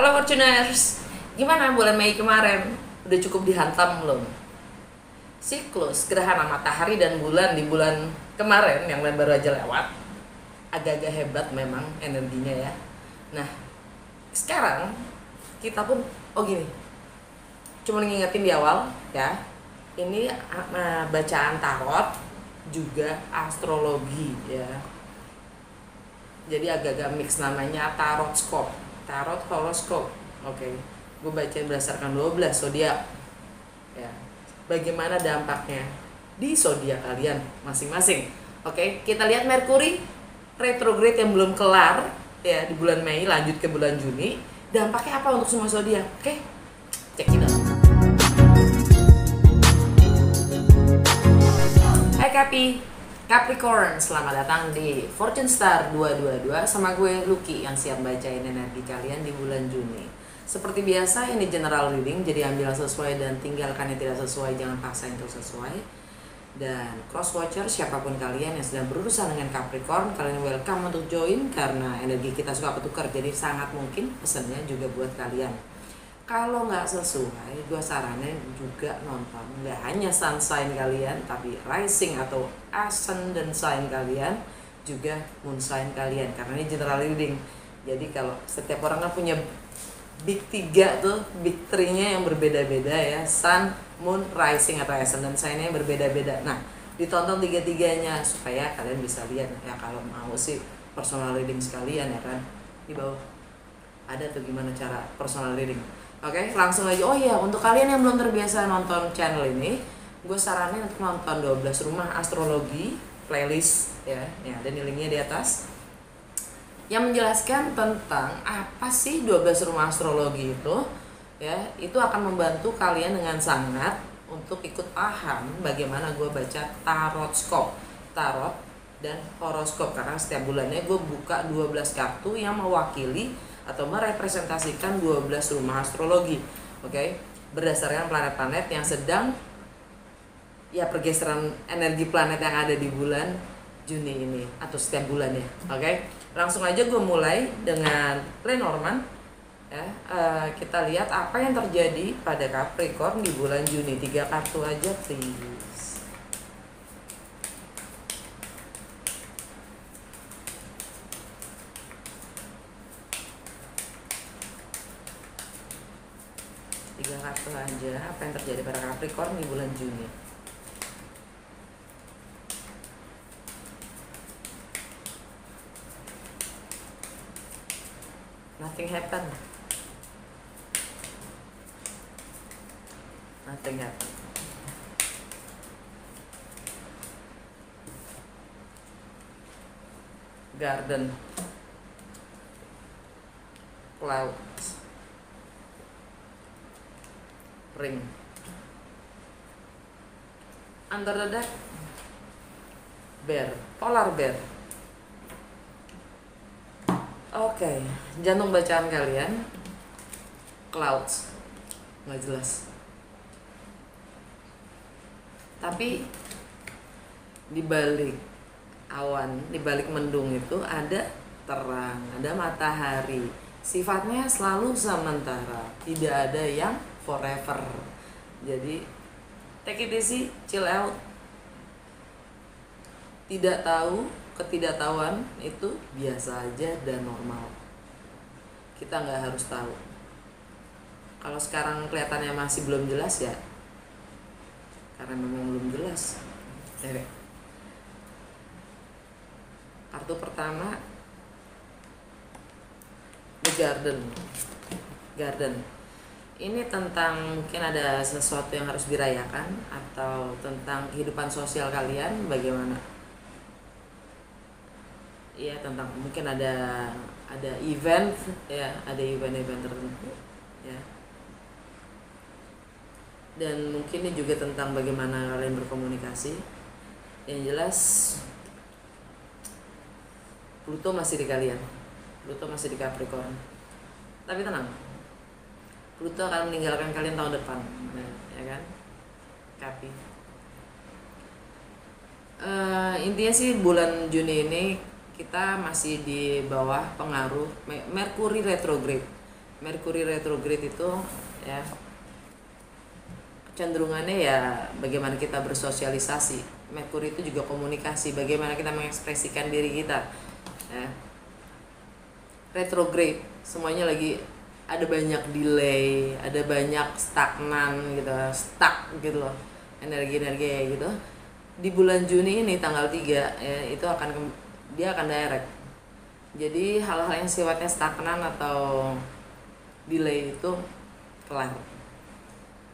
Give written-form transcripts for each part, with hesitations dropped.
Halo Fortuners, gimana bulan Mei kemarin? Udah cukup dihantam belum? Siklus gerhana matahari dan bulan di bulan kemarin yang baru aja lewat agak-agak hebat memang energinya ya. Nah, sekarang kita pun, gini, cuma ngingetin di awal ya. Ini bacaan tarot juga astrologi ya. Jadi agak-agak mix, namanya tarot scope, tarot horoskop. Oke, gue bacain berdasarkan 12 zodiak ya. Bagaimana dampaknya di zodiak kalian masing-masing. Oke, kita lihat Merkuri retrograde yang belum kelar ya di bulan Mei, lanjut ke bulan Juni. Dampaknya apa untuk semua zodiak? Oke, cek it out. Hai Capricorn, selamat datang di Fortune Star 222 sama gue Lucky yang siap bacain energi kalian di bulan Juni. Seperti biasa, ini general reading, jadi ambil sesuai dan tinggalkan yang tidak sesuai, jangan paksain untuk sesuai. Dan cross watcher, siapapun kalian yang sedang berurusan dengan Capricorn, kalian welcome untuk join karena energi kita suka bertukar, jadi sangat mungkin pesannya juga buat kalian. Kalau nggak sesuai, gue saranin juga nonton nggak hanya sun sign kalian, tapi rising atau ascendant sign kalian, juga moon sign kalian, karena ini general reading. Jadi kalau setiap orang kan punya big 3 tuh, big 3-nya yang berbeda-beda ya, sun, moon, rising atau ascendant sign-nya yang berbeda-beda. Nah, ditonton 3-3-nya supaya kalian bisa lihat ya. Kalau mau sih personal reading sekalian ya kan, di bawah ada tuh gimana cara personal reading. Oke, langsung aja. Oh iya, untuk kalian yang belum terbiasa nonton channel ini, gue saranin untuk nonton 12 rumah astrologi playlist ya, ada linknya di atas, yang menjelaskan tentang apa sih 12 rumah astrologi itu ya. Itu akan membantu kalian dengan sangat untuk ikut paham bagaimana gue baca tarot scope, tarot dan horoskop, karena setiap bulannya gue buka 12 kartu yang mewakili atau merepresentasikan 12 rumah astrologi. Oke, berdasarkan planet-planet yang sedang ya pergeseran energi planet yang ada di bulan Juni ini atau setiap bulannya. Oke, langsung aja gue mulai dengan Lenormand ya. Kita lihat apa yang terjadi pada Capricorn di bulan Juni. 3 kartu aja please. Kartu aja apa yang terjadi pada Capricorn di bulan Juni. Nothing happened. Nothing happened. Garden, clouds, ring, under the deck, bear, polar bear. Oke, jantung bacaan kalian clouds, nggak jelas, tapi di balik awan, di balik mendung itu ada terang, ada matahari. Sifatnya selalu sementara, tidak ada yang forever. Jadi take it easy, chill out. Tidak tahu, ketidaktahuan itu biasa aja dan normal. Kita nggak harus tahu. Kalau sekarang kelihatannya masih belum jelas ya, karena memang belum jelas. Kartu pertama, The Garden. Ini tentang mungkin ada sesuatu yang harus dirayakan atau tentang kehidupan sosial kalian bagaimana. Iya, tentang mungkin ada event ya, ada event-event tertentu ya. Dan mungkin ini juga tentang bagaimana kalian berkomunikasi. Yang jelas Pluto masih di kalian. Pluto masih di Capricorn. Tapi tenang, Pluto akan meninggalkan kalian tahun depan, ya kan? Capi. Intinya sih bulan Juni ini kita masih di bawah pengaruh Merkuri retrograde Merkuri retrograde itu ya kecenderungannya ya bagaimana kita bersosialisasi. Merkuri itu juga komunikasi, bagaimana kita mengekspresikan diri kita ya. Retrograde semuanya lagi ada banyak delay, ada banyak stagnan gitu, stuck gitu loh, energi-energi gitu. Di bulan Juni ini tanggal 3 ya, itu dia akan direct. Jadi hal-hal yang sifatnya stagnan atau delay itu kelar.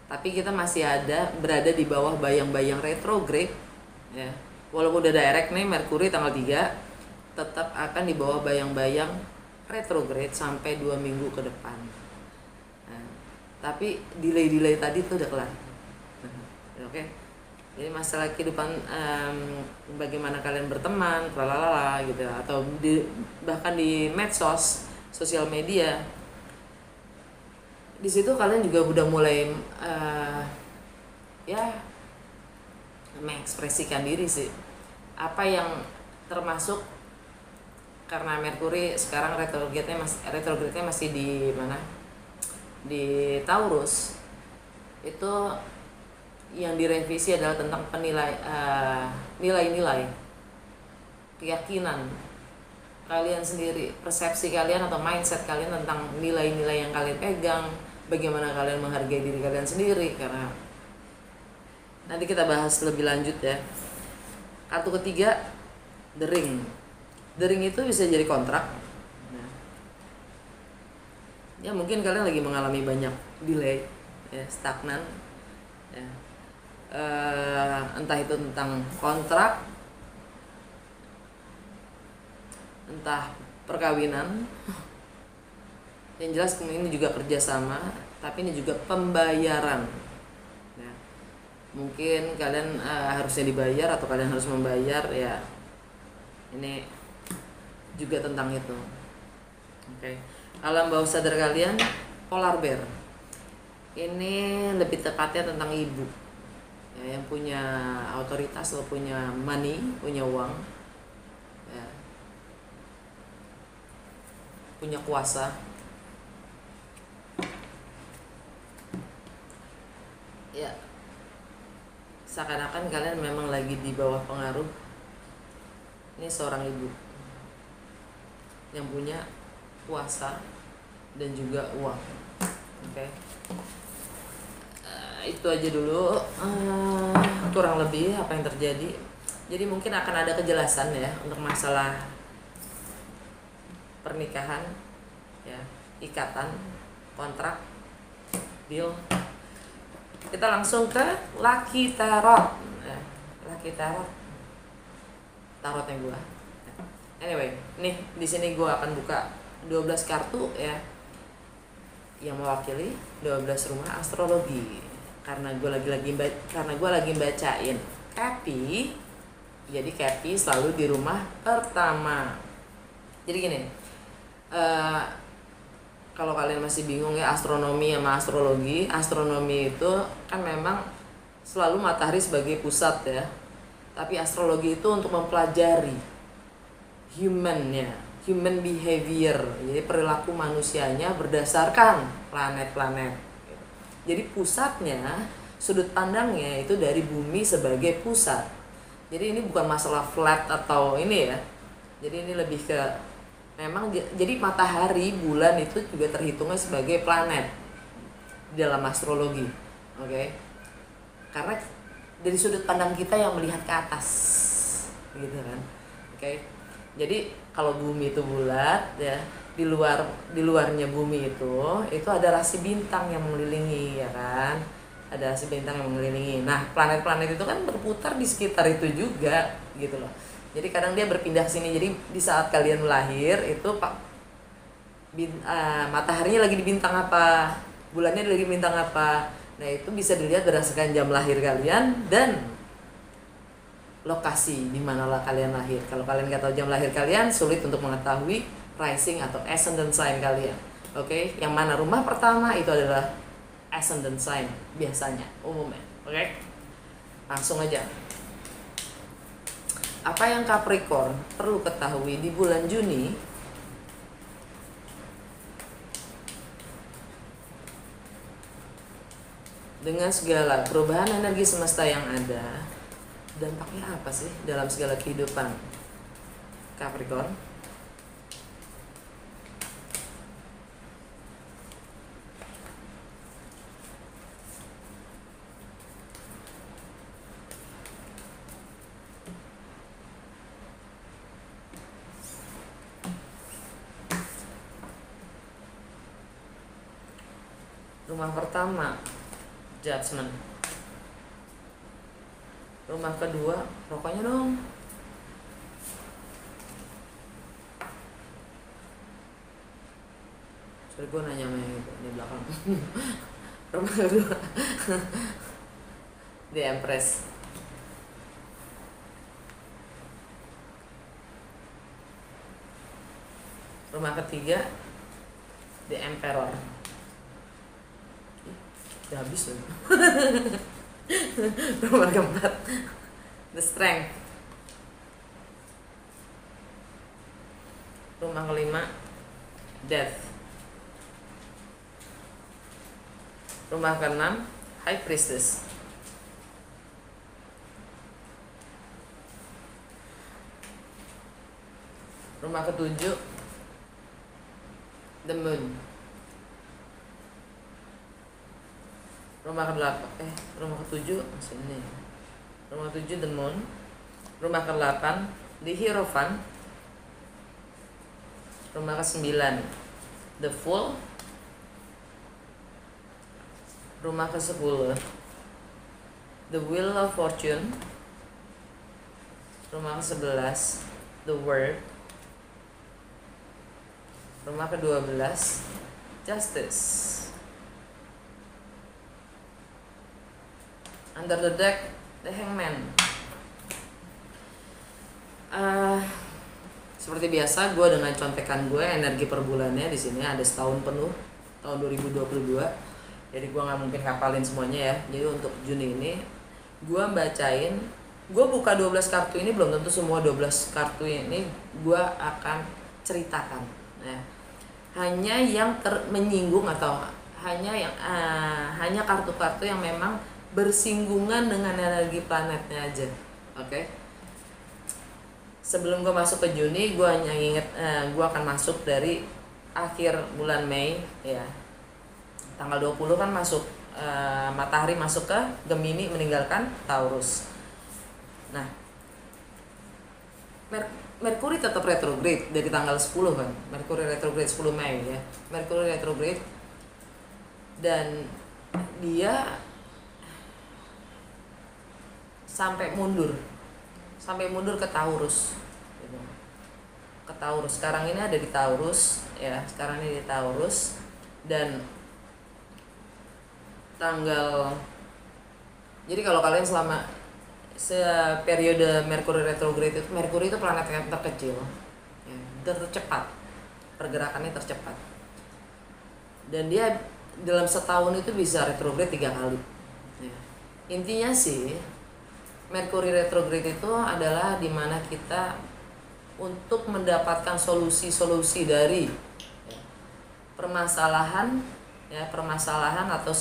Tapi kita masih berada di bawah bayang-bayang retrograde ya. Walaupun udah direct nih Merkuri tanggal 3, tetap akan di bawah bayang-bayang retrograde sampai 2 minggu ke depan. Nah, tapi delay tadi tuh udah kelar. Oke. Jadi masalah kehidupan bagaimana kalian berteman, lalala gitu, atau bahkan di medsos, sosial media. Di situ kalian juga udah mulai ya mengekspresikan diri sih. Apa yang termasuk karena Merkuri sekarang retrograde-nya masih di mana? Di Taurus. Itu yang direvisi adalah tentang nilai-nilai, keyakinan kalian sendiri, persepsi kalian atau mindset kalian tentang nilai-nilai yang kalian pegang, bagaimana kalian menghargai diri kalian sendiri. Karena nanti kita bahas lebih lanjut ya. Kartu ketiga, The Ring. The Ring itu bisa jadi kontrak. Nah, ya mungkin kalian lagi mengalami banyak delay, ya, stagnan. Ya. Entah itu tentang kontrak, entah perkawinan. Yang jelas ini juga kerjasama, tapi ini juga pembayaran. Ya. Mungkin kalian harusnya dibayar atau kalian harus membayar ya. Ini juga tentang itu. Oke. Alam bawah sadar kalian, Polar Bear. Ini lebih tepatnya tentang ibu. Ya, yang punya otoritas atau punya money, punya uang. Ya. Punya kuasa. Ya. Seakan-akan kalian memang lagi di bawah pengaruh. Ini seorang ibu yang punya kuasa dan juga uang. Oke. Itu aja dulu kurang lebih apa yang terjadi. Jadi mungkin akan ada kejelasan ya untuk masalah pernikahan ya, ikatan, kontrak, deal. Kita langsung ke Lucky Tarot ya. Lucky Tarot, tarotnya gua. Anyway, nih di sini gua akan buka 12 kartu ya yang mewakili 12 rumah astrologi. Karena gue lagi bacain Cappy. Jadi Cappy selalu di rumah pertama. Jadi gini, kalau kalian masih bingung ya astronomi sama astrologi, astronomi itu kan memang selalu matahari sebagai pusat ya. Tapi astrologi itu untuk mempelajari human behavior. Jadi perilaku manusianya berdasarkan planet-planet. Jadi pusatnya, sudut pandangnya itu dari bumi sebagai pusat. Jadi ini bukan masalah flat atau ini ya. Jadi ini lebih ke memang jadi matahari, bulan itu juga terhitungnya sebagai planet dalam astrologi. Oke. Karena dari sudut pandang kita yang melihat ke atas. Gitu kan. Oke. Jadi kalau bumi itu bulat ya, di luarnya bumi itu ada rasi bintang yang mengelilingi ya kan, ada rasi bintang yang mengelilingi. Nah planet-planet itu kan berputar di sekitar itu juga gitu loh. Jadi kadang dia berpindah sini. Jadi di saat kalian lahir itu mataharinya lagi di bintang apa, bulannya lagi di bintang apa. Nah itu bisa dilihat berdasarkan jam lahir kalian dan lokasi di mana kalian lahir. Kalau kalian nggak tahu jam lahir kalian, sulit untuk mengetahui rising atau ascendant sign kalian. Oke, yang mana rumah pertama itu adalah ascendant sign biasanya, umumnya. Oke, langsung aja. Apa yang Capricorn perlu ketahui di bulan Juni? dengan segala perubahan energi semesta yang ada, dampaknya apa sih dalam segala kehidupan Capricorn? Rumah pertama, Judgment. Rumah kedua, rokoknya dong. Sorry, gue nanya sama yang itu di belakang. Rumah kedua, The Empress. Rumah ketiga, The Emperor. Udah habis loh. Rumah keempat, The Strength. Rumah kelima, Death. Rumah keenam, High Priestess. Rumah ketujuh, The Moon. Rumah ketujuh masih ini. Rumah ketujuh, The Moon. Rumah ke-8, The Hierophant. Rumah ke-9, The Fool. Rumah ke-10, The Wheel of Fortune. Rumah ke-11, The World. Rumah ke-12, Justice. Under the deck, The Hangman. Seperti biasa, gue dengan contekan gue energi per bulannya di sini ada setahun penuh, tahun 2022. Jadi gue nggak mungkin hafalin semuanya ya. Jadi untuk Juni ini, gue bacain. Gue buka 12 kartu ini, belum tentu semua 12 kartu ini gue akan ceritakan. Ya. Hanya yang menyinggung atau hanya kartu-kartu yang memang bersinggungan dengan energi planetnya aja. Oke. Sebelum gue masuk ke Juni, gue hanya inget gue akan masuk dari akhir bulan Mei ya. Tanggal 20 kan masuk matahari masuk ke Gemini meninggalkan Taurus. Nah, Merkuri tetap retrograde dari tanggal 10 kan. Merkuri retrograde 10 Mei ya. Merkuri retrograde dan dia sampai mundur ke Taurus gitu. Ke Taurus. Sekarang ini ada di Taurus ya. Sekarang ini di Taurus dan jadi kalau kalian selama periode Merkuri retrograde itu, Merkuri itu planet yang terkecil ya, tercepat, pergerakannya tercepat dan dia dalam setahun itu bisa retrograde 3 kali ya. Intinya sih Merkuri retrograde itu adalah dimana kita untuk mendapatkan solusi-solusi dari ya, permasalahan atau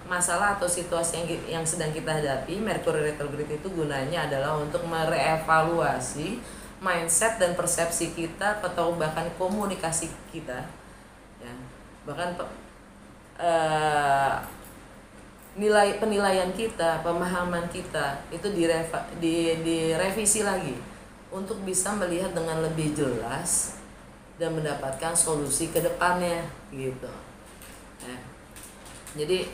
masalah atau situasi yang sedang kita hadapi. Merkuri retrograde itu gunanya adalah untuk merevaluasi mindset dan persepsi kita atau bahkan komunikasi kita ya. Bahkan penilaian kita, pemahaman kita itu direvisi lagi untuk bisa melihat dengan lebih jelas dan mendapatkan solusi ke depannya gitu. Ya. Jadi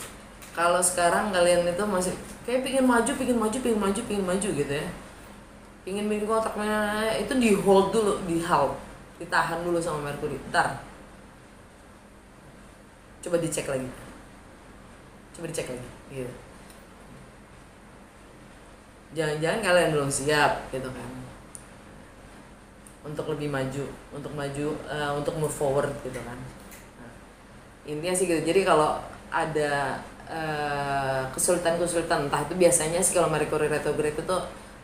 kalau sekarang kalian itu masih kayak pingin maju gitu ya, pingin bikin kotaknya itu di hold dulu, ditahan dulu sama Merkuri. Ntar coba dicek lagi gitu. Jangan-jangan kalian belum siap gitu kan untuk lebih maju, untuk move forward gitu kan. Intinya sih gitu. Jadi kalau ada kesulitan entah itu biasanya sih kalau Merkuri retrograde itu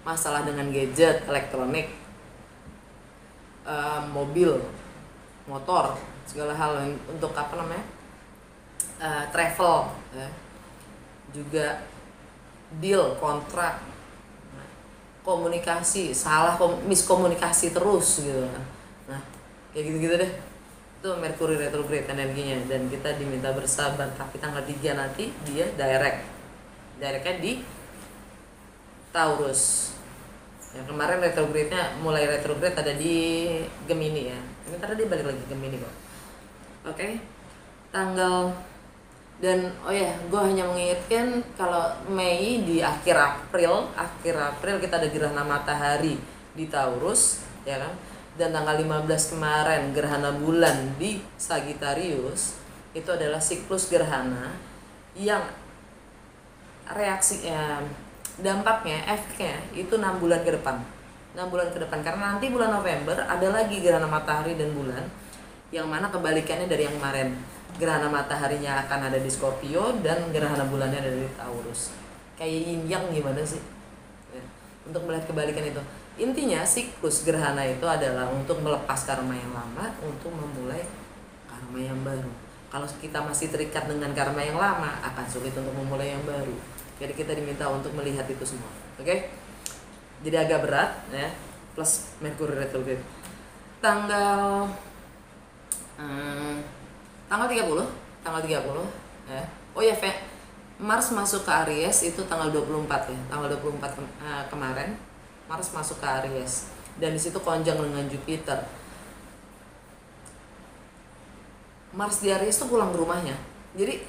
masalah dengan gadget, elektronik, mobil, motor, segala hal untuk travel ya. juga deal, kontrak, komunikasi, miskomunikasi terus gitu kan. Nah, kayak gitu-gitu deh. Itu Mercury retrograde energinya, dan kita diminta bersabar. Tapi tanggal 3 nanti dia directnya di Taurus. Yang kemarin retrograde-nya mulai retrograde ada di Gemini ya. Ini ntar dia balik lagi ke Gemini kok. Oke. Tanggal dan gue hanya mengingatkan kalau Mei di akhir April kita ada gerhana matahari di Taurus, ya kan? Dan tanggal 15 kemarin gerhana bulan di Sagittarius. Itu adalah siklus gerhana yang reaksinya, dampaknya, efeknya itu 6 bulan ke depan. 6 bulan ke depan, karena nanti bulan November ada lagi gerhana matahari dan bulan, yang mana kebalikannya dari yang kemarin. Gerhana mataharinya akan ada di Scorpio dan gerhana bulannya ada di Taurus. Kayak yin yang gimana sih? Ya, untuk melihat kebalikan itu. Intinya siklus gerhana itu adalah untuk melepas karma yang lama, untuk memulai karma yang baru. Kalau kita masih terikat dengan karma yang lama, akan sulit untuk memulai yang baru. Jadi kita diminta untuk melihat itu semua. Oke? Jadi agak berat ya, plus Mercury retrograde. Tanggal 30 ya. Mars masuk ke Aries itu tanggal 24 ya. Tanggal 24 kemarin Mars masuk ke Aries, dan di situ konjung dengan Jupiter. Mars di Aries tuh pulang ke rumahnya. Jadi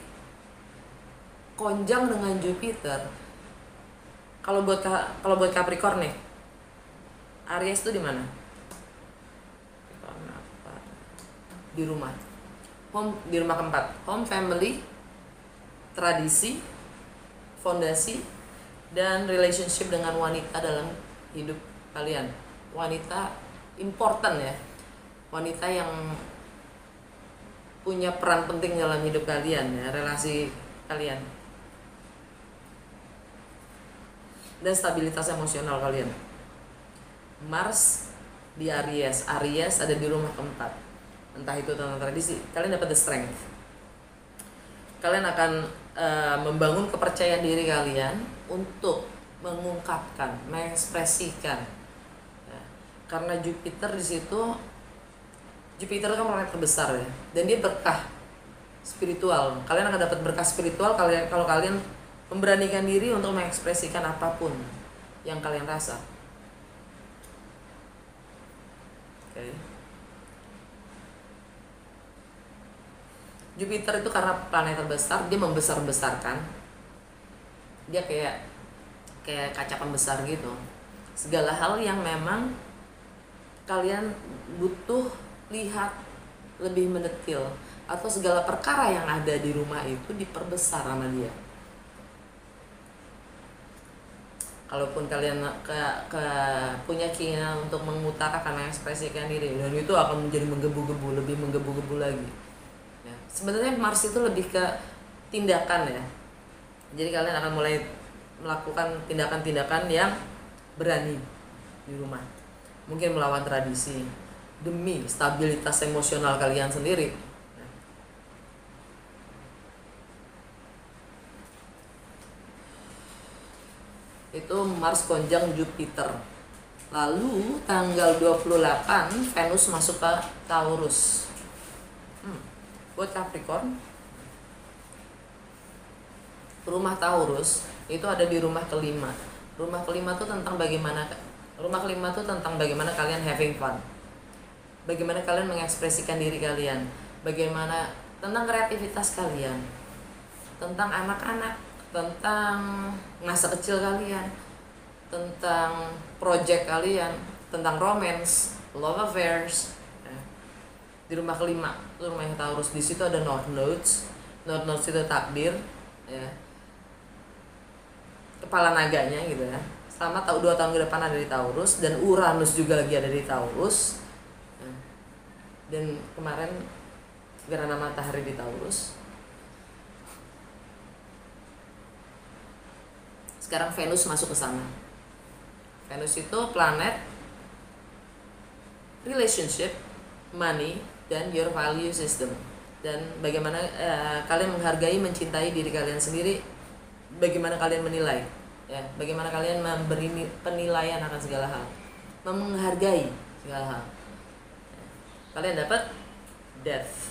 konjung dengan Jupiter. Kalau buat Capricorn nih, Aries tuh di mana? Di rumah. Di rumah keempat. Home, family, tradisi, fondasi, dan relationship dengan wanita dalam hidup kalian. Wanita important ya. Wanita yang punya peran penting dalam hidup kalian ya, relasi kalian. Dan stabilitas emosional kalian. Mars di Aries ada di rumah keempat. Entah itu tentang tradisi, kalian dapat the strength. Kalian akan membangun kepercayaan diri kalian untuk mengungkapkan, mengekspresikan. Ya, karena Jupiter di situ, Jupiter kan planet terbesar ya, dan dia berkah spiritual. Kalian akan dapat berkah spiritual kalau kalian memberanikan diri untuk mengekspresikan apapun yang kalian rasa. Oke. Jupiter itu karena planet terbesar, dia membesar-besarkan. Dia kayak kaca pembesar gitu. Segala hal yang memang kalian butuh lihat lebih mendetil, atau segala perkara yang ada di rumah itu diperbesar sama dia. Kalaupun kalian punya keinginan untuk mengutarakan, mengekspresikan diri, dan itu akan menjadi menggebu-gebu, lebih menggebu-gebu lagi. Ya, sebenarnya Mars itu lebih ke tindakan ya. Jadi kalian akan mulai melakukan tindakan-tindakan yang berani di rumah. Mungkin melawan tradisi demi stabilitas emosional kalian sendiri. Itu Mars konjung Jupiter. Lalu tanggal 28 Venus masuk ke Taurus. Buat Capricorn, rumah Taurus itu ada di rumah kelima. Rumah kelima tuh tentang bagaimana kalian having fun. Bagaimana kalian mengekspresikan diri kalian. Bagaimana tentang kreativitas kalian. Tentang anak-anak, tentang masa kecil kalian, tentang project kalian, tentang romance, love affairs. Di rumah kelima, itu rumahnya Taurus. Di situ ada North Nodes. North Nodes itu takdir, ya. Kepala naganya gitu ya. Selama 2 tahun ke depan ada di Taurus, dan Uranus juga lagi ada di Taurus. Dan kemarin gerhana matahari di Taurus. Sekarang Venus masuk ke sana. Venus itu planet relationship, money, dan your value system. Dan bagaimana kalian menghargai, mencintai diri kalian sendiri bagaimana kalian menilai, ya, bagaimana kalian memberi penilaian akan segala hal, menghargai segala hal. Kalian dapat death,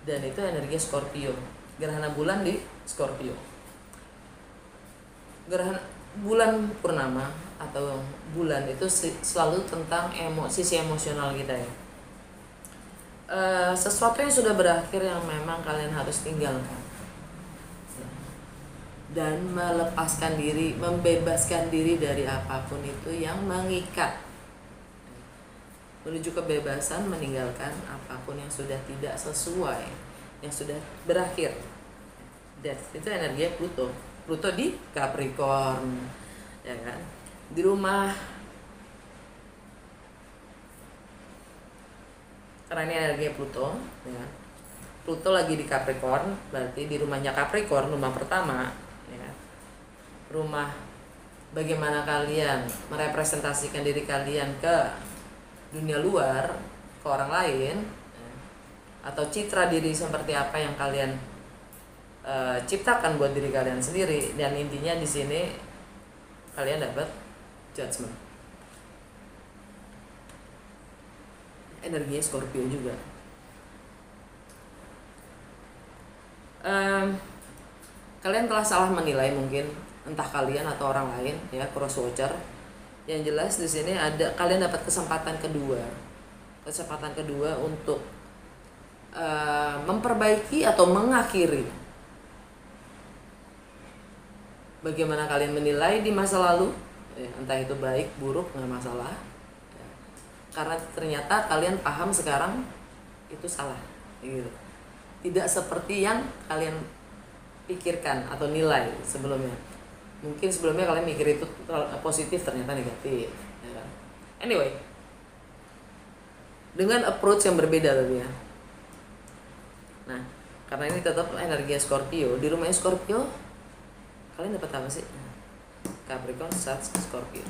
dan itu energi Scorpio. Gerhana bulan di Scorpio. Gerhana bulan purnama atau bulan itu selalu tentang sisi emosional kita, ya. Sesuatu yang sudah berakhir yang memang kalian harus tinggalkan dan melepaskan diri, membebaskan diri dari apapun itu yang mengikat, menuju kebebasan, meninggalkan apapun yang sudah tidak sesuai, yang sudah berakhir. Death itu energi Pluto. Pluto di Capricorn, ya kan? Di rumah, karena ini energi Pluto, ya. Pluto lagi di Capricorn, berarti di rumahnya Capricorn, rumah pertama, ya. Rumah bagaimana kalian merepresentasikan diri kalian ke dunia luar, ke orang lain, ya. Atau citra diri seperti apa yang kalian ciptakan buat diri kalian sendiri. Dan intinya di sini kalian dapat judgment. Energi Scorpio juga. Kalian telah salah menilai mungkin, entah kalian atau orang lain, ya, cross watcher. Yang jelas di sini ada kalian dapat kesempatan kedua untuk memperbaiki atau mengakhiri bagaimana kalian menilai di masa lalu, ya, entah itu baik buruk nggak masalah, ya. Karena ternyata kalian paham sekarang itu salah, gitu. Tidak seperti yang kalian pikirkan atau nilai sebelumnya. Mungkin sebelumnya kalian mikir itu positif, ternyata negatif, ya. Anyway, dengan approach yang berbeda tapi, ya. Nah, karena ini tetap energi Scorpio, di rumahnya Scorpio kalian dapat apa sih? Capricorn, Sag, Scorpio.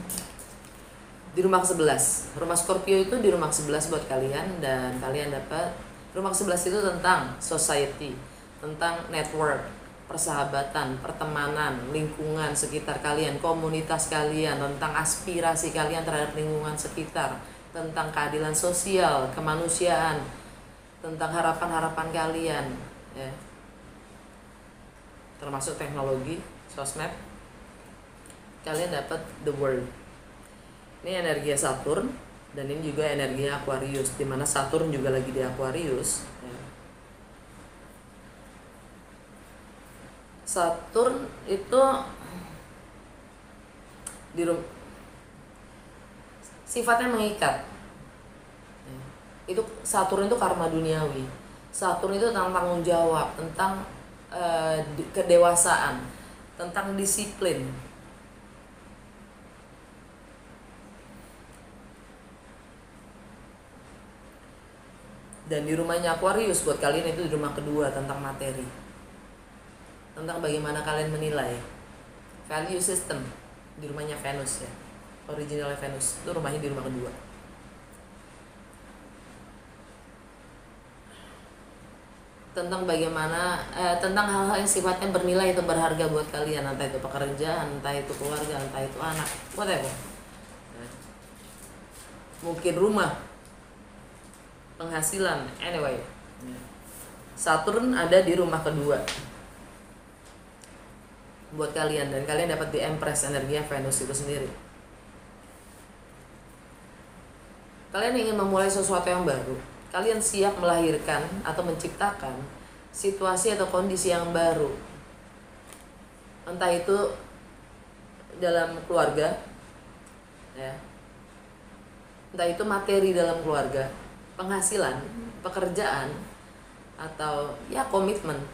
Di rumah ke-11. Rumah Scorpio itu di rumah ke-11 buat kalian, dan kalian dapat rumah ke-11 itu tentang society, tentang network, persahabatan, pertemanan, lingkungan sekitar kalian, komunitas kalian, tentang aspirasi kalian terhadap lingkungan sekitar, tentang keadilan sosial, kemanusiaan, tentang harapan-harapan kalian, ya. Termasuk teknologi, sosmed. Kalian dapat the world. Ini energi Saturn, dan ini juga energi Aquarius, dimana Saturn juga lagi di Aquarius, ya. Saturn itu sifatnya mengikat, ya. Itu Saturn itu karma duniawi. Saturn itu tentang tanggung jawab, tentang kedewasaan, tentang disiplin. Dan di rumahnya Aquarius buat kalian itu di rumah kedua, tentang materi, tentang bagaimana kalian menilai, value system. Di rumahnya Venus, ya, originalnya Venus itu rumahnya di rumah kedua. Tentang bagaimana tentang hal-hal yang sifatnya bernilai atau berharga buat kalian, entah itu pekerjaan, entah itu keluarga, entah itu anak, whatever. Mungkin rumah, penghasilan, anyway. Saturn ada di rumah kedua buat kalian, dan kalian dapat di Empress, energi Venus itu sendiri. Kalian ingin memulai sesuatu yang baru. Kalian siap melahirkan atau menciptakan situasi atau kondisi yang baru. Entah itu dalam keluarga, ya. Entah itu materi dalam keluarga, penghasilan, pekerjaan, atau ya komitmen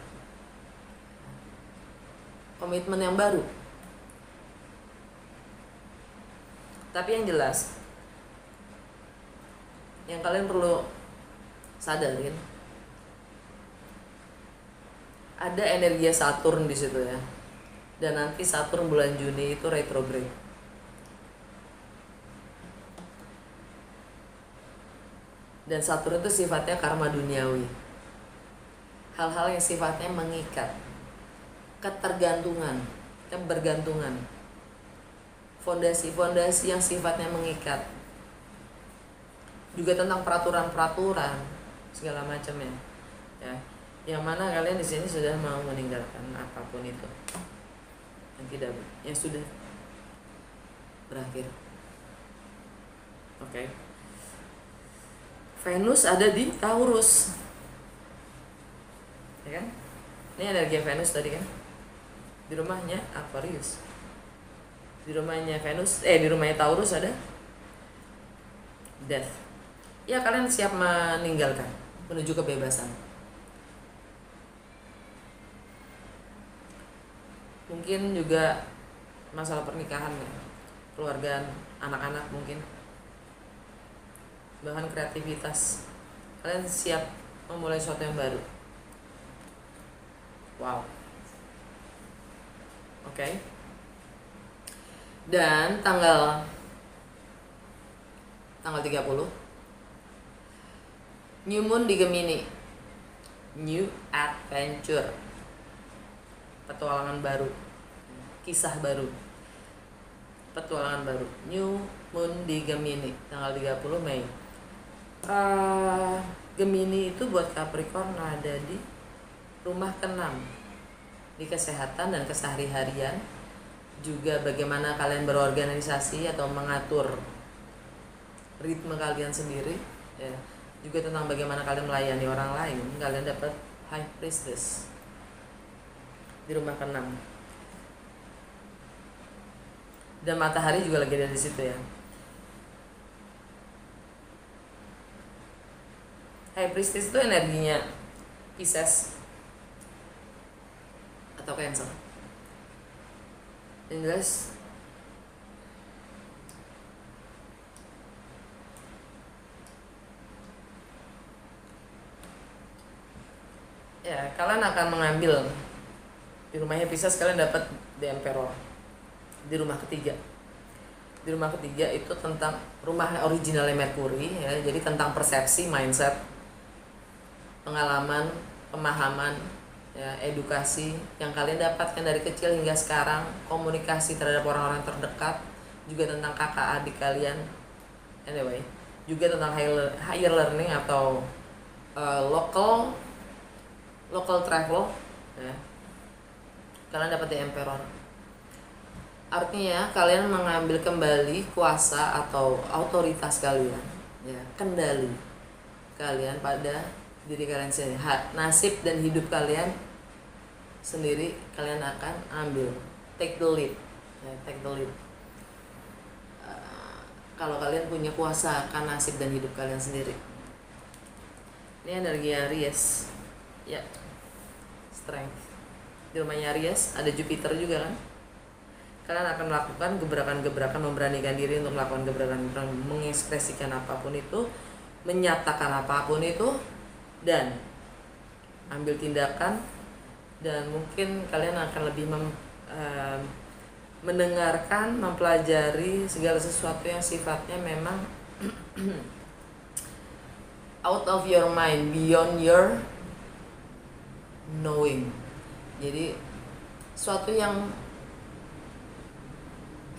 yang baru. Tapi yang jelas, yang kalian perlu sadarin, ada energi Saturn di situ, ya. Dan nanti Saturn bulan Juni itu retrograde. Dan Saturn itu sifatnya karma duniawi. hal-hal yang sifatnya mengikat, ketergantungan, kebergantungan, fondasi-fondasi yang sifatnya mengikat, juga tentang peraturan-peraturan segala macamnya, ya. Yang mana kalian di sini sudah mau meninggalkan apapun itu yang sudah berakhir. Oke. Venus ada di Taurus, ya kan? Ini energi Venus tadi kan, di rumahnya Aquarius, di rumahnya Venus, di rumahnya Taurus ada Death. Ya, kalian siap meninggalkan, menuju kebebasan. Mungkin juga masalah pernikahan ya, keluarga, anak-anak mungkin, bahkan kreativitas. Kalian siap memulai sesuatu yang baru. Wow. Oke. Dan tanggal 30 New Moon di Gemini, New Adventure, petualangan baru, kisah baru, petualangan baru. New Moon di Gemini tanggal 30 Mei. Gemini itu buat Capricorn ada di rumah ke-6, di kesehatan dan kesehari-harian, juga bagaimana kalian berorganisasi atau mengatur ritme kalian sendiri, ya. Juga tentang bagaimana kalian melayani orang lain. Kalian dapat High Priestess di rumah ke-6, dan matahari juga lagi ada di situ, ya. High Priestess itu energinya Pisces atau Cancer. Yang jelas ya, kalian akan mengambil di rumahnya Pisces, kalian dapat The Emperor di rumah ketiga. Di rumah ketiga itu tentang rumah originalnya Merkuri, ya. Jadi tentang persepsi, mindset, pengalaman, pemahaman, ya, edukasi yang kalian dapatkan dari kecil hingga sekarang, komunikasi terhadap orang-orang terdekat, juga tentang kakak adik kalian. Anyway, juga tentang higher learning atau local travel, ya. Kalian dapat The Emperor. Artinya kalian mengambil kembali kuasa atau otoritas kalian, ya, kendali kalian pada diri kalian sendiri. Nasib dan hidup kalian sendiri kalian akan ambil, take the lead, ya, take the lead. Kalau kalian punya kuasa akan nasib dan hidup kalian sendiri. Ini energi Aries, ya, strength. Di rumahnya Aries ada Jupiter juga kan. Kalian akan melakukan gebrakan-gebrakan, memberanikan diri untuk melakukan gebrakan, mengekspresikan apapun itu, menyatakan apapun itu, dan ambil tindakan. Dan mungkin kalian akan lebih mendengarkan, mempelajari segala sesuatu yang sifatnya memang out of your mind, beyond your knowing. Jadi sesuatu yang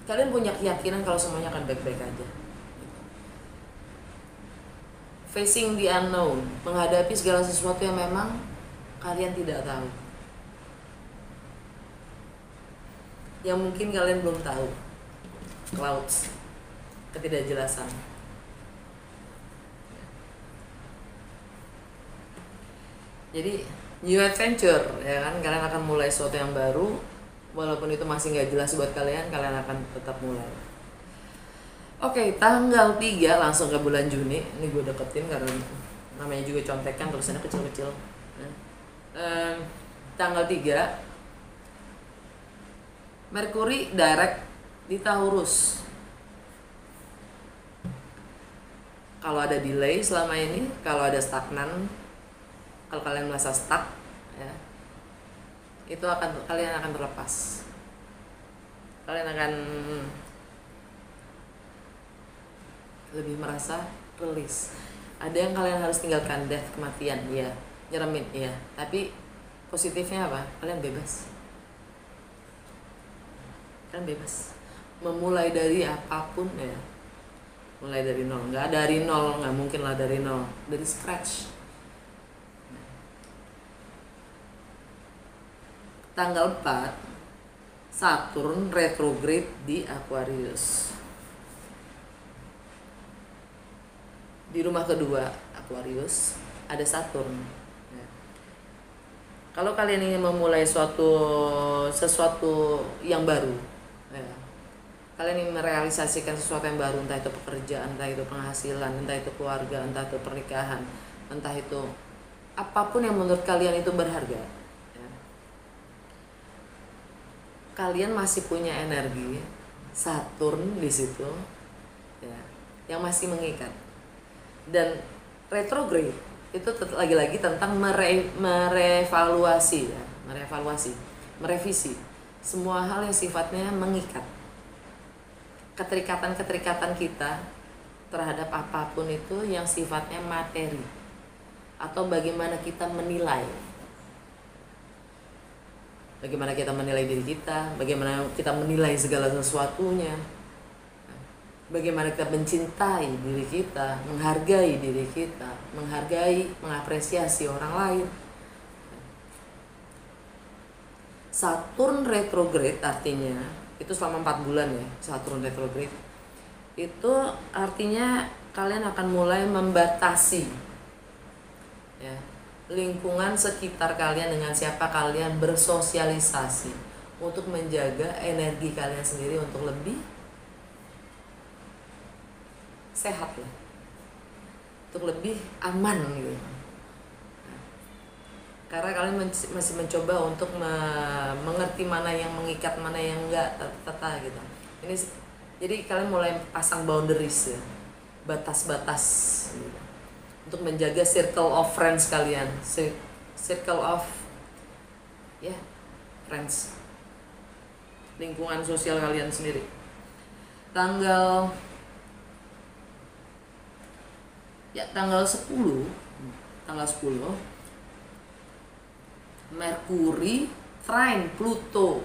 kalian punya keyakinan kalau semuanya akan baik-baik aja. Facing the unknown, menghadapi segala sesuatu yang memang kalian tidak tahu, yang mungkin kalian belum tahu. Clouds, ketidakjelasan. Jadi new adventure, ya kan, kalian akan mulai sesuatu yang baru. Walaupun itu masih nggak jelas buat kalian, kalian akan tetap mulai. Oke, tanggal 3 langsung ke bulan Juni. Ini gue deketin karena namanya juga contekan, tulisannya kecil-kecil. Tanggal 3 Merkuri direct di Taurus. Kalau ada delay selama ini, kalau ada stagnan, kalau kalian merasa stuck, ya, itu kalian akan terlepas. Kalian akan lebih merasa release. Ada yang kalian harus tinggalkan, death, kematian, ya. nyeremin iya, tapi positifnya apa, kalian bebas, kalian bebas memulai dari apapun ya, mulai dari nol, nggak dari nol, nggak mungkin lah dari nol, dari scratch. Tanggal 4 Saturn retrograde di Aquarius, di rumah kedua Aquarius ada Saturn ya. Kalau kalian ingin memulai sesuatu yang baru ya, kalian ingin merealisasikan sesuatu yang baru, entah itu pekerjaan, entah itu penghasilan, entah itu keluarga, entah itu pernikahan, entah itu apapun yang menurut kalian itu berharga ya. Kalian masih punya energi Saturn di situ ya, yang masih mengikat. Dan retrograde itu lagi-lagi tentang merevaluasi ya, merevisi semua hal yang sifatnya mengikat. Keterikatan kita terhadap apapun itu yang sifatnya materi, atau bagaimana kita menilai diri kita, bagaimana kita menilai segala sesuatunya, bagaimana kita mencintai diri kita, menghargai diri kita, mengapresiasi orang lain. Saturn retrograde artinya itu selama 4 bulan ya. Saturn retrograde itu artinya kalian akan mulai membatasi ya, lingkungan sekitar kalian, dengan siapa kalian bersosialisasi, untuk menjaga energi kalian sendiri untuk lebih sehat lah, untuk lebih aman gitu. Karena kalian masih mencoba untuk mengerti mana yang mengikat, mana yang enggak gitu. Ini jadi kalian mulai pasang boundaries ya, batas-batas gitu, untuk menjaga circle of friends kalian, circle of ya friends, lingkungan sosial kalian sendiri. Tanggal 10 Merkuri trine Pluto.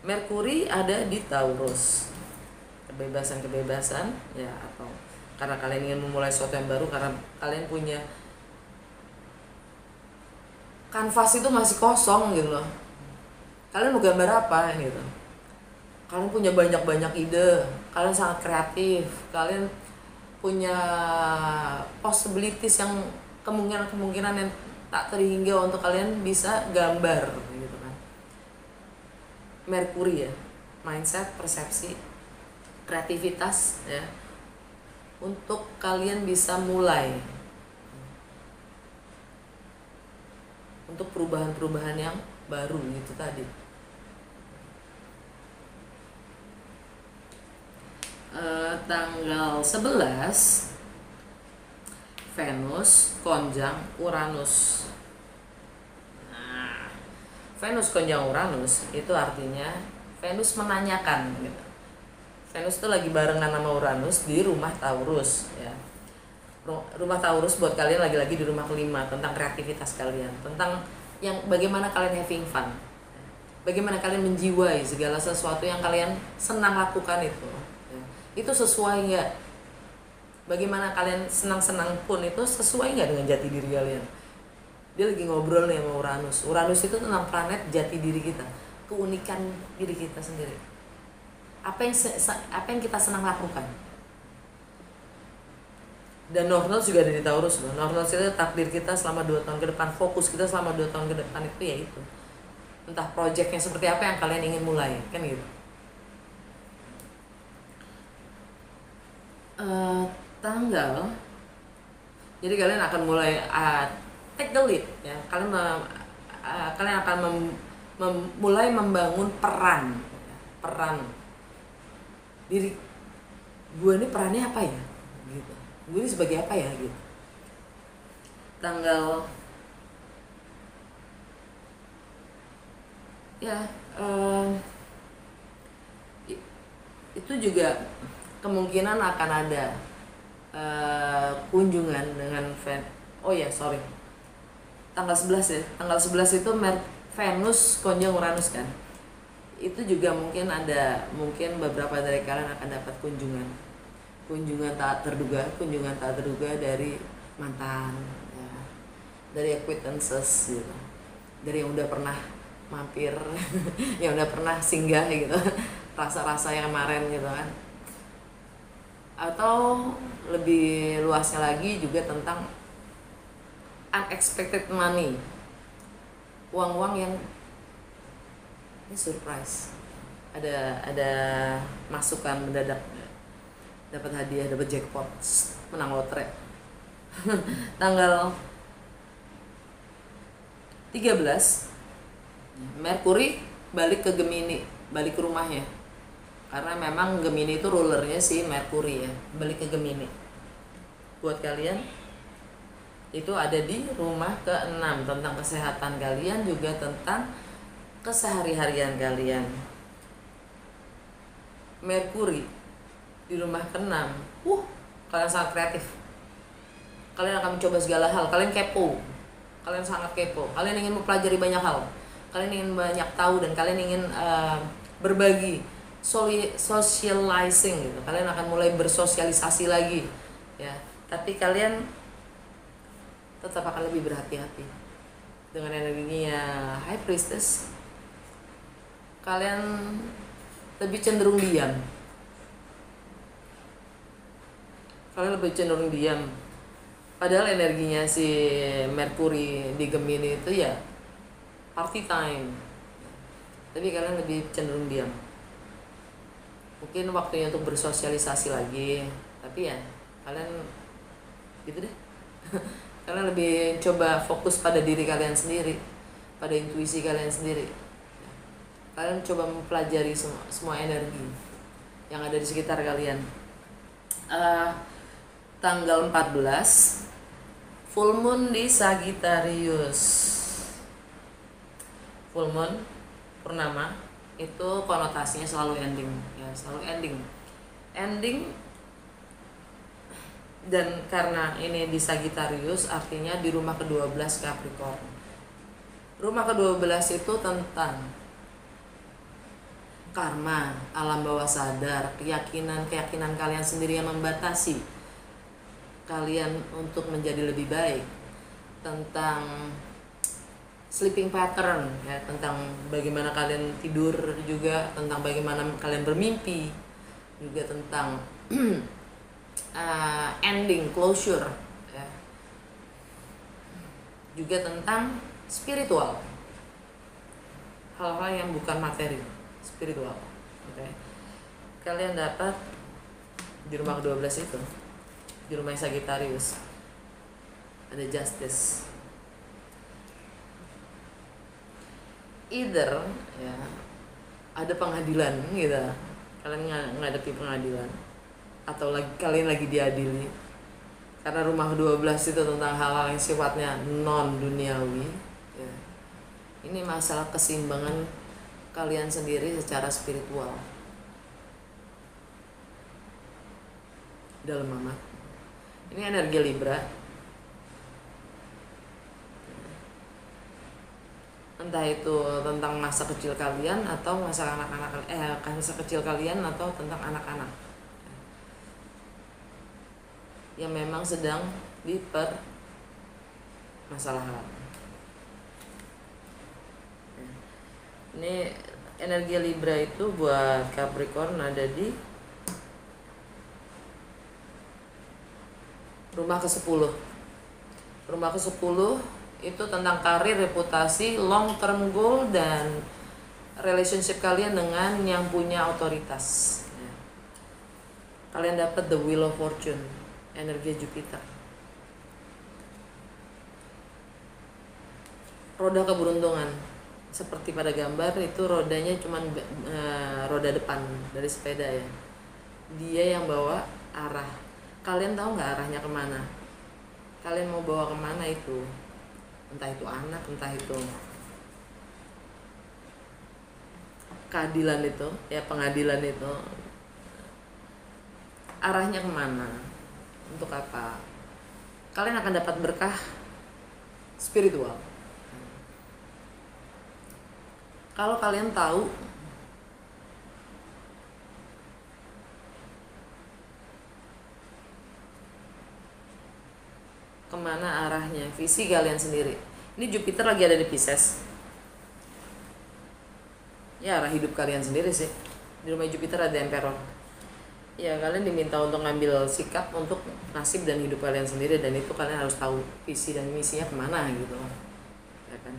Merkuri ada di Taurus. Kebebasan ya, atau karena kalian ingin memulai sesuatu yang baru, karena kalian punya kanvas itu masih kosong gitu loh. Kalian mau gambar apa gitu. Kalian punya banyak ide, kalian sangat kreatif, kalian punya possibilities yang kemungkinan yang tak terhingga untuk kalian bisa gambar gitu kan. Merkuri ya, mindset, persepsi, kreativitas ya, untuk kalian bisa mulai untuk perubahan yang baru gitu tadi. Tanggal 11 Venus konjang Uranus. Nah, Venus konjang Uranus itu artinya Venus menanyakan gitu. Venus itu lagi barengan sama Uranus di rumah Taurus ya. Rumah Taurus buat kalian lagi-lagi di rumah kelima, tentang kreativitas kalian, tentang yang bagaimana kalian having fun, bagaimana kalian menjiwai segala sesuatu yang kalian senang lakukan itu ya. Itu sesuai nggak? Bagaimana kalian senang-senang pun itu sesuai nggak dengan jati diri kalian? Dia lagi ngobrol nih sama Uranus. Uranus itu tentang planet jati diri kita, keunikan diri kita sendiri. Apa yang kita senang lakukan. Dan North juga ada di Taurus loh. North itu takdir kita selama 2 tahun ke depan, fokus kita selama 2 tahun ke depan itu ya itu. Entah projectnya seperti apa yang kalian ingin mulai, kan gitu. Tanggal, jadi kalian akan mulai take the lead ya. Kalian akan mulai membangun peran diri. Gue ini perannya apa ya gitu, gue ini sebagai apa ya gitu. Tanggal ya itu juga kemungkinan akan ada kunjungan dengan oh ya sorry, tanggal 11 ya, tanggal 11 itu Venus konjung Uranus kan, itu juga mungkin beberapa dari kalian akan dapat kunjungan tak terduga dari mantan ya, dari acquaintances gitu, dari yang udah pernah mampir yang udah pernah singgah gitu rasa-rasa yang kemarin gitu kan. Atau lebih luasnya lagi juga tentang unexpected money, uang yang ini surprise, ada masukan mendadak, dapat hadiah, dapat jackpot, menang lotre. Tanggal 13 Merkuri balik ke Gemini, balik ke rumahnya, karena memang Gemini itu rulernya si Merkuri ya, balik ke Gemini. Buat kalian itu ada di rumah ke-6, tentang kesehatan kalian, juga tentang kesehari-harian kalian. Merkuri di rumah ke-6, kalian sangat kreatif, kalian akan mencoba segala hal, kalian kepo, kalian sangat kepo, kalian ingin mempelajari banyak hal, kalian ingin banyak tahu, dan kalian ingin berbagi, socializing gitu. Kalian akan mulai bersosialisasi lagi ya, tapi kalian tetap akan lebih berhati-hati dengan energinya High Priestess. Kalian lebih cenderung diam, padahal energinya si Merkuri di Gemini itu ya party time, tapi kalian lebih cenderung diam. Mungkin waktunya untuk bersosialisasi lagi, tapi ya kalian gitu deh. Kalian lebih coba fokus pada diri kalian sendiri, pada intuisi kalian sendiri. Kalian coba mempelajari semua energi yang ada di sekitar kalian. Tanggal 14 full moon di Sagittarius. Full moon, purnama, itu konotasinya selalu ending ya, selalu ending. Dan karena ini di Sagittarius, artinya di rumah ke-12 Capricorn. Rumah ke-12 itu tentang karma, alam bawah sadar, keyakinan kalian sendiri yang membatasi kalian untuk menjadi lebih baik, tentang sleeping pattern ya, tentang bagaimana kalian tidur, juga tentang bagaimana kalian bermimpi, juga tentang ending, closure ya. Juga tentang spiritual, hal-hal yang bukan materi, spiritual. Okay. Kalian dapat di rumah ke-12 itu, di rumah Sagittarius, ada justice. Either ya ada pengadilan gitu, kalian menghadapi pengadilan, atau kalian lagi diadili, karena rumah 12 itu tentang hal-hal yang sifatnya non duniawi ya. Ini masalah keseimbangan kalian sendiri secara spiritual dalam amat. Ini energi Libra, entah itu tentang masa kecil kalian atau masa kecil kalian, atau tentang anak-anak yang memang sedang dipermasalahkan. Ini energi Libra itu buat Capricorn ada di rumah ke-10. Rumah ke-10 itu tentang karir, reputasi, long term goal, dan relationship kalian dengan yang punya otoritas. Kalian dapat the Wheel of Fortune, energi Jupiter. Roda keberuntungan, seperti pada gambar itu rodanya cuman roda depan dari sepeda ya. Dia yang bawa arah. Kalian tahu nggak arahnya kemana? Kalian mau bawa kemana itu? Entah itu anak, entah itu keadilan itu, ya pengadilan itu. Arahnya kemana? Untuk apa? kalian akan dapat berkah spiritual. Kalau kalian tahu kemana arahnya visi kalian sendiri. Ini Jupiter lagi ada di Pisces. Ya, arah hidup kalian sendiri sih. Di rumah Jupiter ada Emperor. Ya, kalian diminta untuk ngambil sikap untuk nasib dan hidup kalian sendiri, dan itu kalian harus tahu visi dan misinya kemana gitu, ya kan?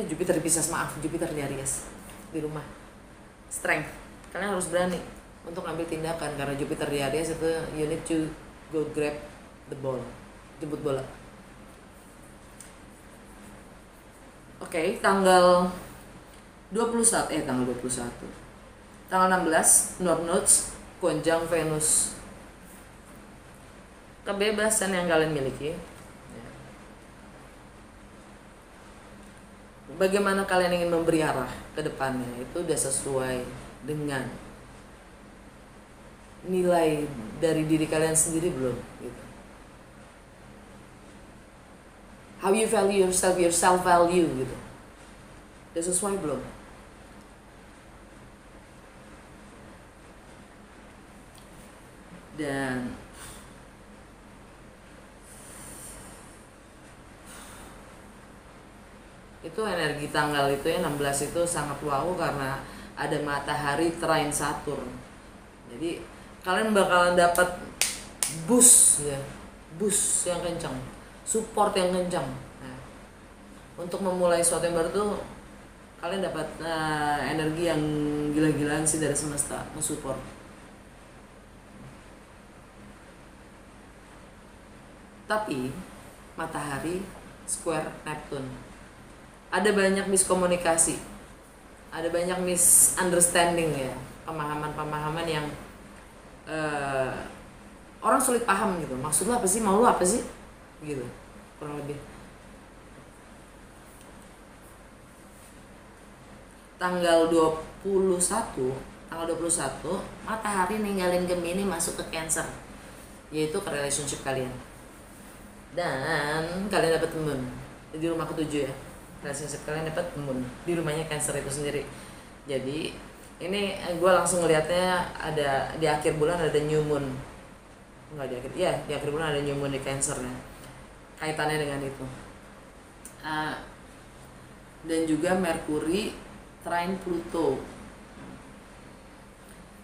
Jupiter di Pisces, maaf, Jupiter di Aries di rumah Strength. Kalian harus berani untuk ngambil tindakan, karena Jupiter di Aries itu you need to go grab the ball, jemput bola. Oke, tanggal 21 tanggal 16 North Nodes konjang Venus. Kebebasan yang kalian miliki, bagaimana kalian ingin memberi arah ke depannya, itu udah sesuai dengan nilai dari diri kalian sendiri belum gitu. How you value yourself, your self value gitu, udah sesuai belum? Dan itu energi tanggal itu ya 16 itu sangat wow, karena ada matahari trine Saturn. Jadi kalian bakalan dapat boost ya, boost yang kencang, support yang kencang. Nah, untuk memulai sesuatu yang baru tuh kalian dapat energi yang gila-gilaan sih dari semesta mensupport. Tapi matahari square Neptune, ada banyak miskomunikasi, ada banyak misunderstanding ya, pemahaman-pemahaman yang orang sulit paham gitu. Maksud lu apa sih, mau lu apa sih gitu, kurang lebih. Tanggal 21 matahari ninggalin Gemini masuk ke Cancer, yaitu ke relationship kalian, dan kalian dapat moon di rumah ke-7 ya. Relationship kalian dapat moon di rumahnya Cancer itu sendiri. Jadi ini gue langsung ngelihatnya ada di akhir bulan ada new moon, enggak di akhir bulan ada new moon di Cancer ya, kaitannya dengan itu. Dan juga Merkuri trine Pluto,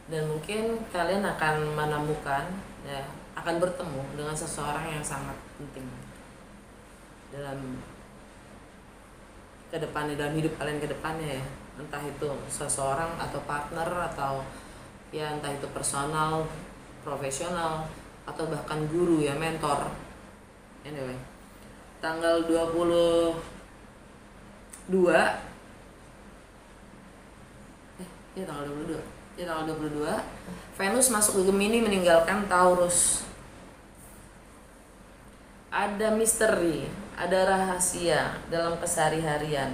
dan mungkin kalian akan menemukan ya, akan bertemu dengan seseorang yang sangat penting dalam kedepannya, dalam hidup kalian kedepannya ya. Entah itu seseorang atau partner, atau ya entah itu personal, profesional, atau bahkan guru ya, mentor. Anyway, tanggal 22 tanggal 22 Venus masuk ke Gemini meninggalkan Taurus. Ada misteri, ada rahasia dalam kesehari-harian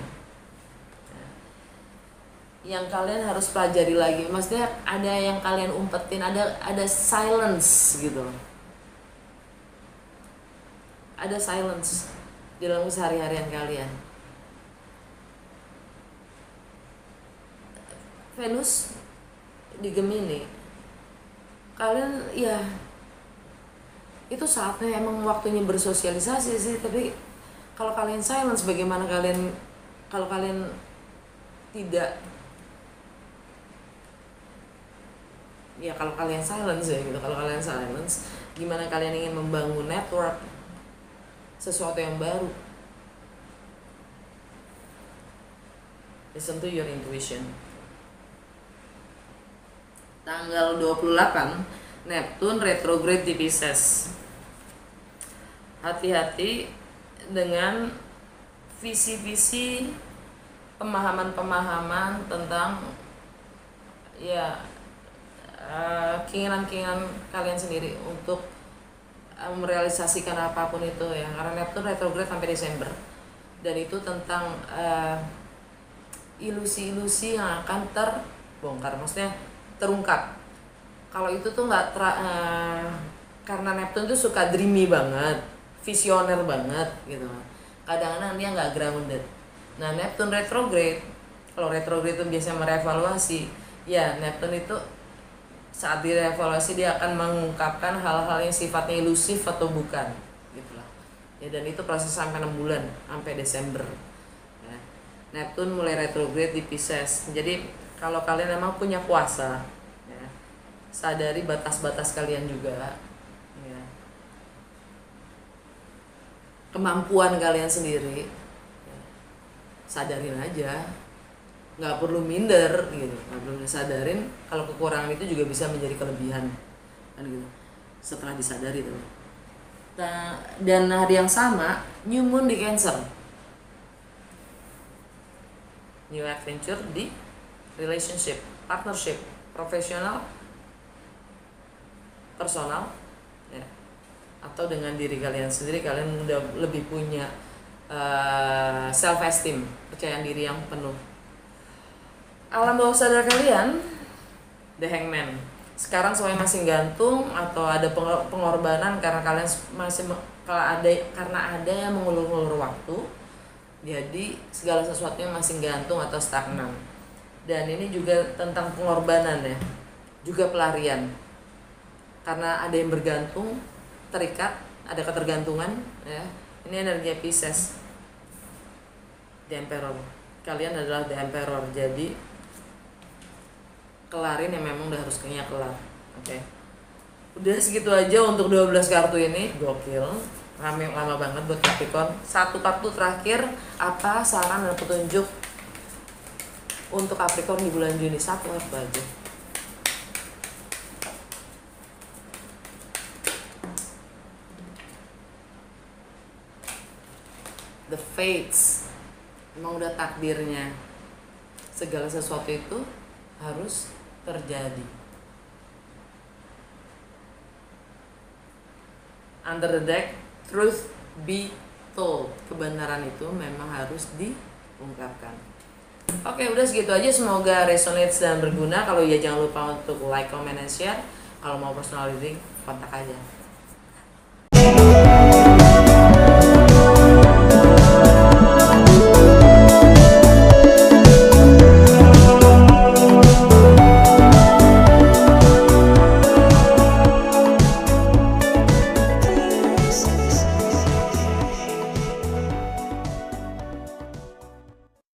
yang kalian harus pelajari lagi. Maksudnya ada yang kalian umpetin, ada silence gitu. Ada silence dalam kesehari-harian kalian. Venus di Gemini, kalian ya itu saatnya emang waktunya bersosialisasi sih. Tapi kalau kalian silence, bagaimana kalian kalau kalian tidak ya, kalau kalian silence ya gitu, kalau kalian silence, gimana kalian ingin membangun network sesuatu yang baru? Listen to your intuition. Tanggal 28 Neptune retrograde di Pisces. Hati-hati dengan visi-visi, pemahaman-pemahaman tentang ya keinginan-keinginan kalian sendiri untuk merealisasikan apapun itu ya, karena Neptune retrograde sampai Desember, dan itu tentang ilusi-ilusi yang akan terbongkar, maksudnya terungkap. Kalau itu tuh karena Neptune tuh suka dreamy banget, visioner banget gitu. Kadang-kadang dia nggak grounded. Nah, Neptune retrograde, kalau retrograde itu biasanya merevaluasi. Ya, Neptune itu saat direvaluasi dia akan mengungkapkan hal-hal yang sifatnya ilusif atau bukan, gitulah. Ya, dan itu proses sampai 6 bulan, sampai Desember. Ya. Neptune mulai retrograde di Pisces. Jadi kalau kalian memang punya kuasa, ya, sadari batas-batas kalian juga. Ya. Kemampuan kalian sendiri, ya, sadarin aja, nggak perlu minder gitu, nggak perlu disadarin kalau kekurangan itu juga bisa menjadi kelebihan kan gitu setelah disadari tuh. Nah, dan hari yang sama new moon di Cancer, new adventure di relationship, partnership, profesional, personal, ya, atau dengan diri kalian sendiri. Kalian udah lebih punya self esteem, percaya diri yang penuh. Alam bawah sadar kalian, the Hangman. Sekarang semuanya masih gantung atau ada pengorbanan karena kalian masih karena ada yang mengulur-ulur waktu. Jadi segala sesuatunya masih gantung atau stagnan. Dan ini juga tentang pengorbanan ya, juga pelarian. Karena ada yang bergantung, terikat, ada ketergantungan ya. Ini energi Pisces. The Emperor. Kalian adalah The Emperor. Jadi kelarin yang memang udah harus kayaknya kelar. Oke. Udah segitu aja untuk 12 kartu ini. Gokil. Lama banget buat Capricorn. Satu kartu terakhir, apa saran dan petunjuk untuk Capricorn di bulan Juni? Satu apa aja? The Fates. Emang udah takdirnya. Segala sesuatu itu harus terjadi. Under the deck, truth be told. Kebenaran itu memang harus diungkapkan. Oke, udah segitu aja. Semoga resonate dan berguna. Kalau ya jangan lupa untuk like, comment, and share. Kalau mau personal reading, kontak aja.